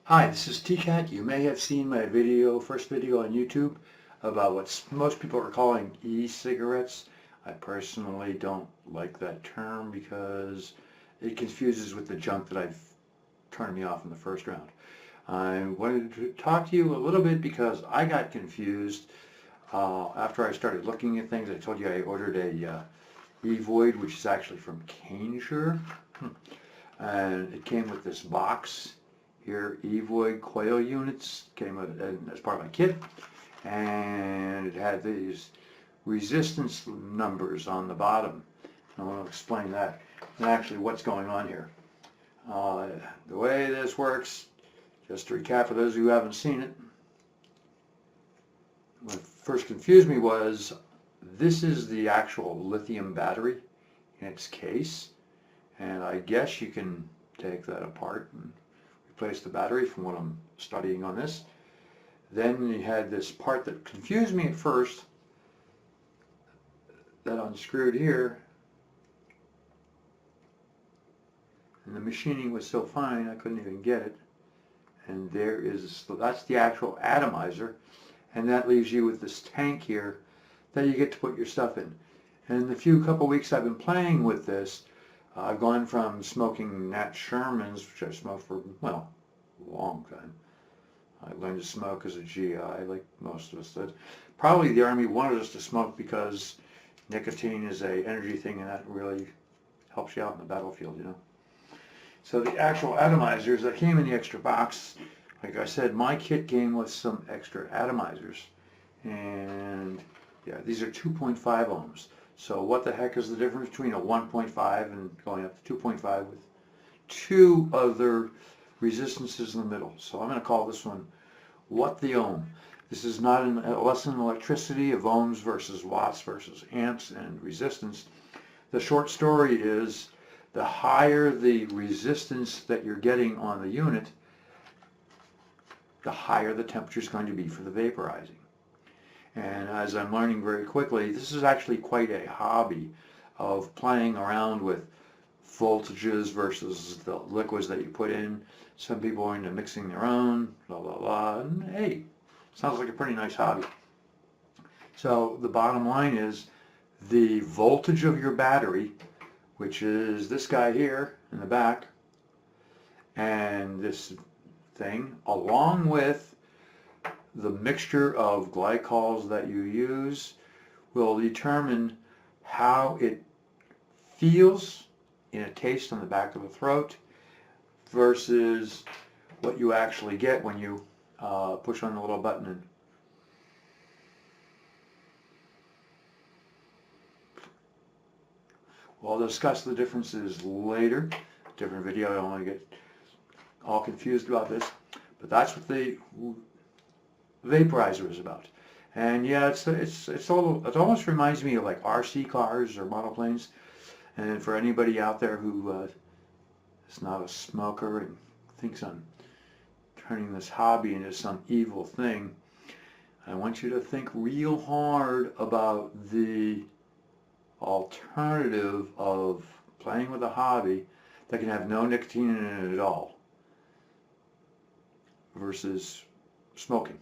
Hi, this is TCAT. You may have seen my first video on YouTube about what most people are calling e-cigarettes. I personally don't like that term because it confuses with the junk that I've turned me off in the first round. I wanted to talk to you a little bit because I got confused after I started looking at things. I told you I ordered a eVoid, which is actually from Kanger, and it came with this box. Here, eVoid coil units came as part of my kit, and it had these resistance numbers on the bottom. I want to explain that and actually what's going on here. The way this works, just to recap for those who haven't seen it, what first confused me was this is the actual lithium battery in its case, and I guess you can take that apart and replace the battery from what I'm studying on this. Then you had this part that confused me at first that unscrewed here, and the machining was so fine I couldn't even get it. And that's the actual atomizer, and that leaves you with this tank here that you get to put your stuff in. And in the couple weeks I've been playing with this, I've gone from smoking Nat Shermans, which I smoked for, well, a long time. I learned to smoke as a GI, like most of us did. Probably the Army wanted us to smoke because nicotine is an energy thing, and that really helps you out in the battlefield, you know. So the actual atomizers that came in the extra box, like I said, my kit came with some extra atomizers. And yeah, these are 2.5 ohms. So what the heck is the difference between a 1.5 and going up to 2.5 with two other resistances in the middle? So I'm going to call this one What the Ohm. This is not a lesson in electricity of ohms versus watts versus amps and resistance. The short story is the higher the resistance that you're getting on the unit, the higher the temperature is going to be for the vaporizing. And as I'm learning very quickly, this is actually quite a hobby of playing around with voltages versus the liquids that you put in. Some people are into mixing their own, blah, blah, blah. And hey, sounds like a pretty nice hobby. So the bottom line is the voltage of your battery, which is this guy here in the back, and this thing, along with the mixture of glycols that you use, will determine how it feels in a taste on the back of the throat versus what you actually get when you push on the little button and we'll discuss the differences later. Different video, I don't want to get all confused about this, but that's what the vaporizer is about. And yeah, it almost reminds me of like RC cars or model planes. And for anybody out there who is not a smoker and thinks I'm turning this hobby into some evil thing, I want you to think real hard about the alternative of playing with a hobby that can have no nicotine in it at all versus smoking.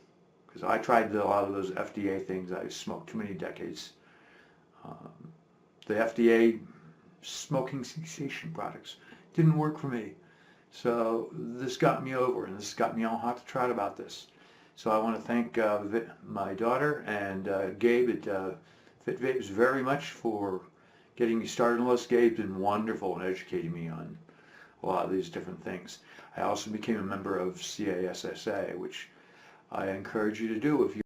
Because I tried a lot of those FDA things. I smoked too many decades. The FDA smoking cessation products didn't work for me. So this got me over, and this got me all hot to trot about this. So I want to thank my daughter and Gabe at Fit Vapes very much for getting me started on this. Gabe's been wonderful in educating me on a lot of these different things. I also became a member of CASSA, which I encourage you to do if you